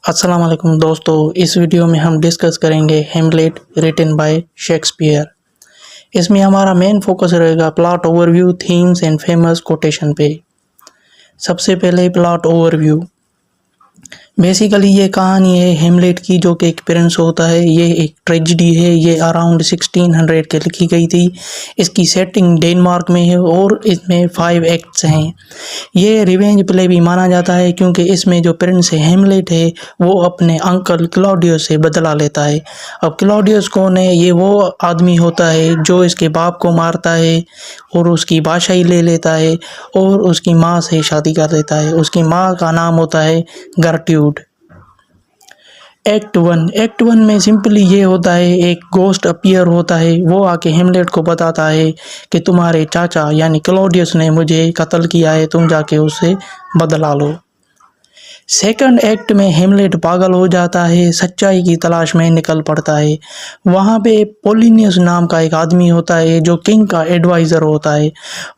अस्सलाम वालेकुम दोस्तों, इस वीडियो में हम डिस्कस करेंगे हेमलेट रिटन बाय शेक्सपियर। इसमें हमारा मेन फोकस रहेगा plot overview, themes and famous quotation पे। सबसे पहले प्लॉट ओवरव्यू। बेसिकली ये कहानी है हेमलेट की, जो कि एक प्रिंस होता है। ये एक ट्रेजेडी है। ये अराउंड 1600 के लिखी गई थी। इसकी सेटिंग डेनमार्क में है और इसमें 5 एक्ट्स हैं। ये रिवेंज प्ले भी माना जाता है क्योंकि इसमें जो प्रिंस है हेमलेट है वो अपने अंकल क्लॉडियस से बदला लेता है। अब क्लॉडियस कौन है? ये वो आदमी होता है जो इसके बाप को मारता है और उसकी बादशाही ले लेता है और उसकी माँ से शादी कर लेता है। उसकी माँ का नाम होता है गर्ट्यूड। एक्ट वन में सिंपली ये होता है, एक गोस्ट अपीयर होता है। वो आके हेमलेट को बताता है कि तुम्हारे चाचा यानी क्लॉडियस ने मुझे कत्ल किया है, तुम जाके उससे बदला लो। सेकंड एक्ट में हेमलेट पागल हो जाता है, सच्चाई की तलाश में निकल पड़ता है। वहाँ पे पोलिनियस नाम का एक आदमी होता है जो किंग का एडवाइज़र होता है।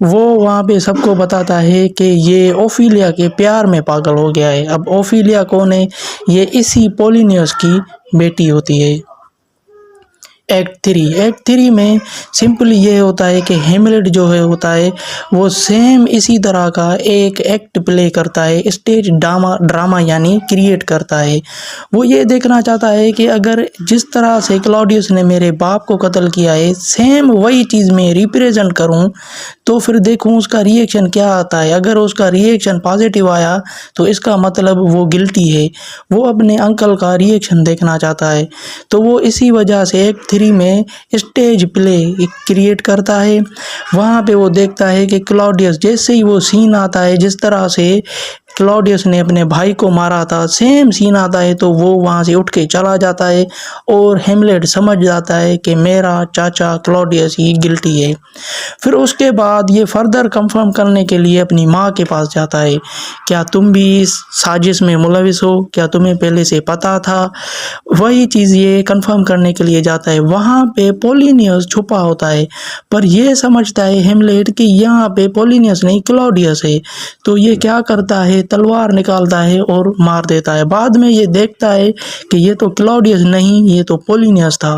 वो वहाँ पे सबको बताता है कि ये ओफिलिया के प्यार में पागल हो गया है। अब ओफिलिया कौन है? ये इसी पोलिनियस की बेटी होती है। एक्ट थ्री में सिंपली ये होता है कि हेमलेट जो है होता है वो सेम इसी तरह का एक एक्ट प्ले करता है, स्टेज ड्रामा यानी क्रिएट करता है। वो ये देखना चाहता है कि अगर जिस तरह से क्लॉडियस ने मेरे बाप को कत्ल किया है, सेम वही चीज़ मैं रिप्रेजेंट करूं तो फिर देखूं उसका रिएक्शन क्या आता है। अगर उसका रिएक्शन पॉजिटिव आया तो इसका मतलब वो गिल्टी है। वो अपने अंकल का रिएक्शन देखना चाहता है। तो वो इसी वजह से एक्ट 3 में स्टेज प्ले क्रिएट करता है। वहाँ पे वो देखता है कि क्लॉडियस, जैसे ही वो सीन आता है, जिस तरह से क्लॉडियस ने अपने भाई को मारा था, सेम सीन आता है तो वो वहाँ से उठ के चला जाता है और हेमलेट समझ जाता है कि मेरा चाचा क्लॉडियस ही गिल्टी है। फिर उसके बाद ये फर्दर कंफर्म करने के लिए अपनी माँ के पास जाता है। क्या तुम भी इस साजिश में मुलविस हो? क्या तुम्हें पहले से पता था? वही चीज़ ये कंफर्म करने के लिए जाता है। वहाँ पे पोलिनियस छुपा होता है, पर ये समझता है हेमलेट कि यहाँ पे पोलिनियस नहीं क्लॉडियस है। तो ये क्या करता है, तलवार निकालता है और मार देता है। बाद में ये देखता है कि ये तो क्लॉडियस नहीं, ये तो पोलिनियस था।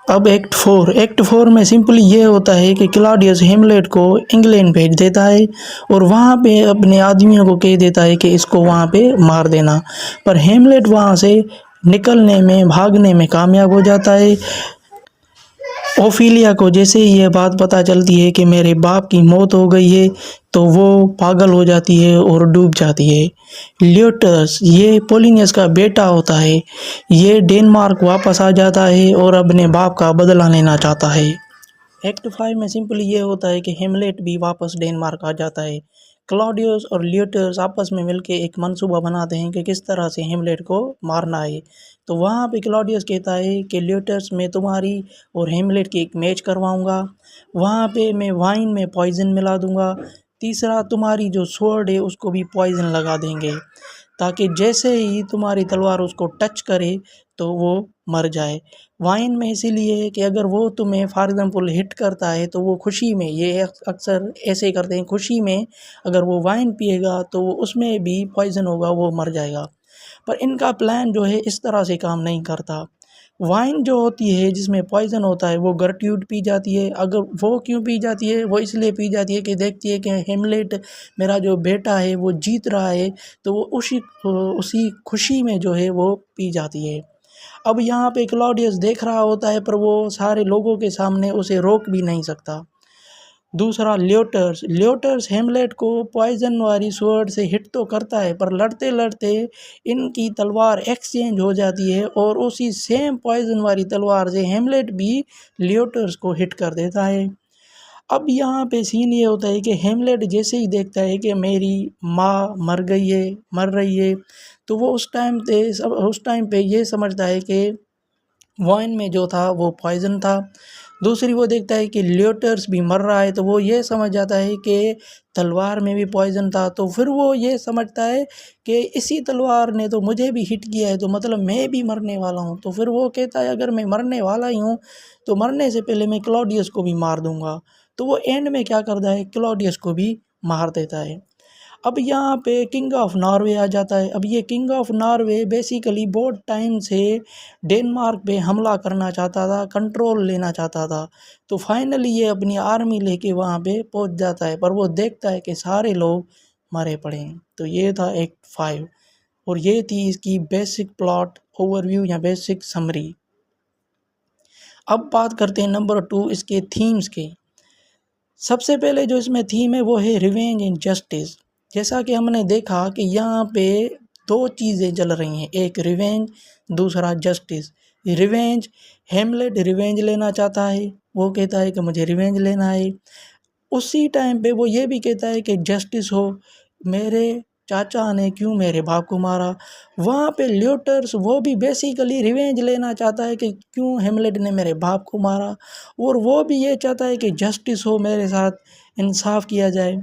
अब एक्ट 4 में सिंपली ये होता है कि क्लॉडियस हेमलेट को इंग्लैंड भेज देता है और वहाँ पे अपने आदमियों को कह देता है कि इसको वहाँ पे मार देना। पर हेमलेट वहाँ से निकलने में, भागने में कामयाब हो जाता है। ओफिलिया को जैसे ही ये बात पता चलती है कि मेरे बाप की मौत हो गई है तो वो पागल हो जाती है और डूब जाती है। ल्यूटस, ये पोलिनियस का बेटा होता है, ये डेनमार्क वापस आ जाता है और अपने बाप का बदला लेना चाहता है। एक्ट 5 में सिंपली ये होता है कि हेमलेट भी वापस डेनमार्क आ जाता है। क्लॉडियस और ल्यूटस आपस में मिलके एक मंसूबा बनाते हैं कि किस तरह से हेमलेट को मारना है। तो वहाँ पे क्लॉडियस कहता है कि ल्यूटस, मैं तुम्हारी और हेमलेट की एक मैच करवाऊँगा। वहाँ पे मैं वाइन में पॉइज़न मिला दूँगा। तीसरा, तुम्हारी जो स्वॉर्ड है उसको भी पॉइज़न लगा देंगे ताकि जैसे ही तुम्हारी तलवार उसको टच करे तो वो मर जाए। वाइन में इसीलिए है कि अगर वो तुम्हें फॉर एग्ज़ाम्पल हिट करता है तो वो खुशी में, ये अक्सर ऐसे करते हैं, खुशी में अगर वो वाइन पिएगा तो वो उसमें भी पॉइज़न होगा, वो मर जाएगा। पर इनका प्लान जो है इस तरह से काम नहीं करता। वाइन जो होती है जिसमें पॉइज़न होता है वो गर्ट्यूड पी जाती है। अगर वो क्यों पी जाती है? वो इसलिए पी जाती है कि देखती है कि हेमलेट, मेरा जो बेटा है, वो जीत रहा है, तो वो उसी खुशी में जो है वो पी जाती है। अब यहाँ पे क्लॉडियस देख रहा होता है पर वो सारे लोगों के सामने उसे रोक भी नहीं सकता। दूसरा, ल्यूटर्स हेमलेट को पॉइजन वाली स्वॉर्ड से हिट तो करता है पर लड़ते लड़ते इनकी तलवार एक्सचेंज हो जाती है और उसी सेम पॉइजन वाली तलवार से हेमलेट भी ल्यूटर्स को हिट कर देता है। अब यहाँ पे सीन ये होता है कि हेमलेट जैसे ही देखता है कि मेरी माँ मर गई है, मर रही है, तो वो उस टाइम पे ये समझता है कि वाइन में जो था वो पॉइज़न था। दूसरी, वो देखता है कि ल्यूटर्स भी मर रहा है तो वो ये समझ जाता है कि तलवार में भी पॉइज़न था। तो फिर वो ये समझता है कि इसी तलवार ने तो मुझे भी हिट किया है, तो मतलब मैं भी मरने वाला हूँ। तो फिर वो कहता है अगर मैं मरने वाला ही हूँ तो मरने से पहले मैं क्लॉडियस को भी मार दूँगा। तो वो एंड में क्या करता है, क्लॉडियस को भी मार देता है। अब यहाँ पे किंग ऑफ नॉर्वे आ जाता है। अब ये किंग ऑफ नॉर्वे बेसिकली बहुत टाइम से डेनमार्क पे हमला करना चाहता था, कंट्रोल लेना चाहता था। तो फाइनली ये अपनी आर्मी लेके वहाँ पे पहुँच जाता है, पर वो देखता है कि सारे लोग मरे पड़े हैं। तो ये था एक्ट 5 और ये थी इसकी बेसिक प्लॉट ओवरव्यू या बेसिक समरी। अब बात करते हैं नंबर 2 इसके थीम्स के। सबसे पहले जो इसमें थीम है वो है रिवेंज एंड जस्टिस। जैसा कि हमने देखा कि यहाँ पे दो चीज़ें चल रही हैं, एक रिवेंज, दूसरा जस्टिस। रिवेंज, हेमलेट रिवेंज लेना चाहता है, वो कहता है कि मुझे रिवेंज लेना है। उसी टाइम पे वो ये भी कहता है कि जस्टिस हो, मेरे चाचा ने क्यों मेरे बाप को मारा। वहाँ पे ल्यूटर्स वो भी बेसिकली रिवेंज लेना चाहता है कि क्यों हेमलेट ने मेरे बाप को मारा, और वो भी ये चाहता है कि जस्टिस हो, मेरे साथ इंसाफ किया जाए।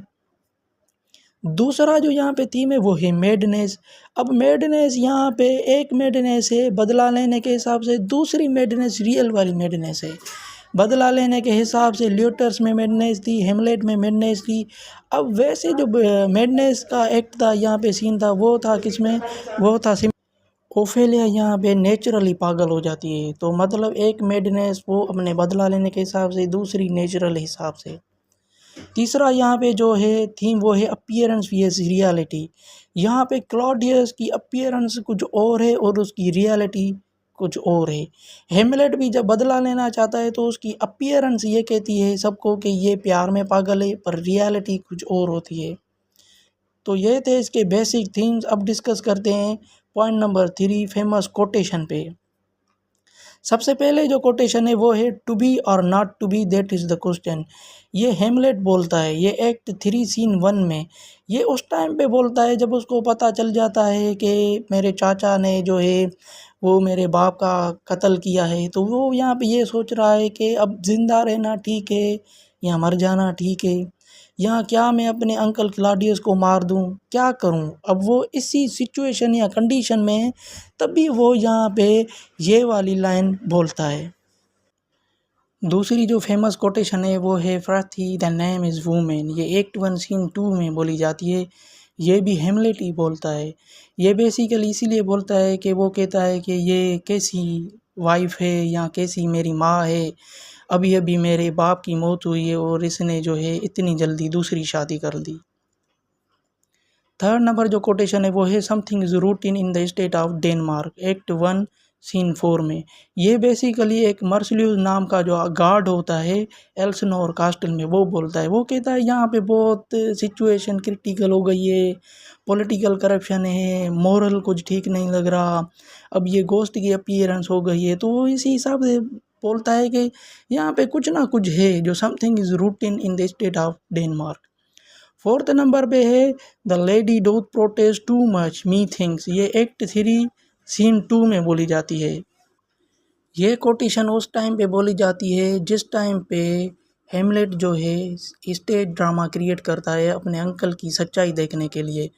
दूसरा जो यहाँ पे थीम है वो है मेडनेस। अब मेडनेस यहाँ पे एक मेडनेस है बदला लेने के हिसाब से, दूसरी मेडनेस रियल वाली मेडनेस है। बदला लेने के हिसाब से ल्यूटर्स में मेडनेस थी, हेमलेट में मेडनेस थी। अब वैसे जो मेडनेस का एक्ट था यहाँ पे सीन था वो था किसमें, वो था ओफेलिया यहाँ पे नेचुरली पागल हो जाती है। तो मतलब एक मेडनेस वो अपने बदला लेने के हिसाब से, दूसरी नेचुरल हिसाब से। तीसरा यहाँ पे जो है थीम वो है अपीयरेंस वीएस रियलिटी। यहाँ पे क्लॉडियस की अपीयरेंस कुछ और है और उसकी रियलिटी कुछ और है। हेमलेट भी जब बदला लेना चाहता है तो उसकी अपीयरेंस ये कहती है सबको कि ये प्यार में पागल है, पर रियलिटी कुछ और होती है। तो ये थे इसके बेसिक थीम्स। अब डिस्कस करते हैं पॉइंट नंबर 3 फेमस कोटेशन पे। सबसे पहले जो कोटेशन है वो है टू बी और not to be that is the question. ये हेमलेट बोलता है, ये एक्ट 3 सीन 1 में। ये उस टाइम पे बोलता है जब उसको पता चल जाता है कि मेरे चाचा ने जो है वो मेरे बाप का कत्ल किया है। तो वो यहाँ पे ये सोच रहा है कि अब ज़िंदा रहना ठीक है या मर जाना ठीक है, या क्या मैं अपने अंकल क्लॉडियस को मार दूँ, क्या करूँ। अब वो इसी सिचुएशन या कंडीशन में है, तभी वो यहाँ पे ये वाली लाइन बोलता है। दूसरी जो फेमस कोटेशन है वो है फ्रथी द नेम इज़ वूमेन। ये एक्ट 1 सीन 2 में बोली जाती है। ये भी हेमलेट ही बोलता है। ये बेसिकली इसीलिए बोलता है कि वो कहता है कि ये कैसी वाइफ है या कैसी मेरी माँ है, अभी अभी मेरे बाप की मौत हुई है और इसने जो है इतनी जल्दी दूसरी शादी कर दी। थर्ड नंबर जो कोटेशन है वो है something is routine in the state of Denmark, act 1 scene 4 में। ये बेसिकली एक मर्सल्यूज नाम का जो गार्ड होता है एल्सनोर कास्टल में, वो बोलता है। वो कहता है यहाँ पे बहुत सिचुएशन क्रिटिकल हो गई है, पॉलिटिकल करप्शन है, मोरल कुछ ठीक नहीं लग रहा, अब ये गोस्ट की अपीयरेंस हो गई है। तो वो इसी हिसाब से बोलता है कि यहाँ पे कुछ ना कुछ है जो something is routine in the state of Denmark. Fourth number पे है the lady doth protest too much methinks. ये एक्ट 3 सीन 2 में बोली जाती है। ये कोटेशन उस टाइम पे बोली जाती है जिस टाइम पे हेमलेट जो है स्टेज ड्रामा क्रिएट करता है अपने अंकल की सच्चाई देखने के लिए।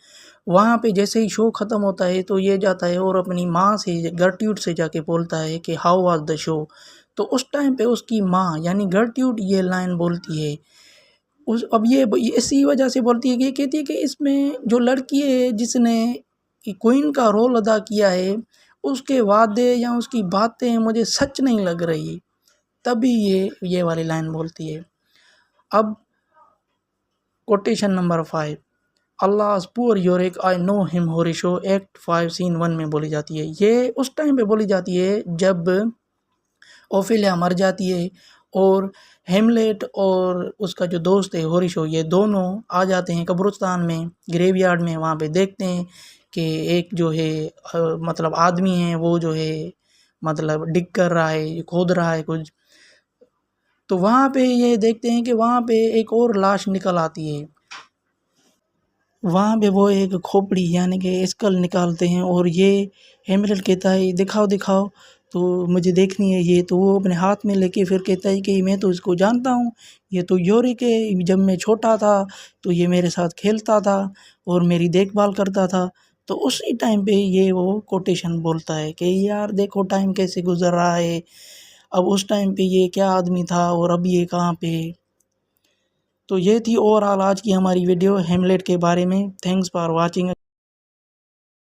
वहाँ पे जैसे ही शो ख़त्म होता है तो ये जाता है और अपनी माँ से, गर्ट्यूड से जाके बोलता है कि हाउ वाज द शो। तो उस टाइम पे उसकी माँ यानी गर्ट्यूड ये लाइन बोलती है। उस अब ये इसी वजह से बोलती है कि ये कहती है कि इसमें जो लड़की है जिसने क्वीन का रोल अदा किया है उसके वादे या उसकी बातें मुझे सच नहीं लग रही, तभी ये वाली लाइन बोलती है। अब quotation number 5 alas poor Yorick I know him Horatio, act 5 scene 1 में बोली जाती है। ये उस टाइम पे बोली जाती है जब ओफेलिया मर जाती है और हेमलेट और उसका जो दोस्त है होरिशो, ये दोनों आ जाते हैं कब्रिस्तान में, ग्रेवयार्ड में। वहाँ पे देखते हैं कि एक जो है मतलब आदमी है वो जो है मतलब डिग कर रहा है, खोद रहा है कुछ। तो वहाँ पे ये देखते हैं कि वहाँ पे एक और लाश निकल आती है। वहाँ पे वो एक खोपड़ी यानी कि स्कल निकालते हैं और ये हेमलेट कहता है दिखाओ दिखाओ, तो मुझे देखनी है ये। तो वो अपने हाथ में लेके फिर कहता है कि मैं तो इसको जानता हूँ, ये तो योरिक है, जब मैं छोटा था तो ये मेरे साथ खेलता था और मेरी देखभाल करता था। तो उसी टाइम पे ये वो कोटेशन बोलता है कि यार देखो टाइम कैसे गुजर रहा है, अब उस टाइम पे ये क्या आदमी था और अब ये कहाँ पे। तो ये थी ओवरऑल आज की हमारी वीडियो हेमलेट के बारे में। Thanks for watching.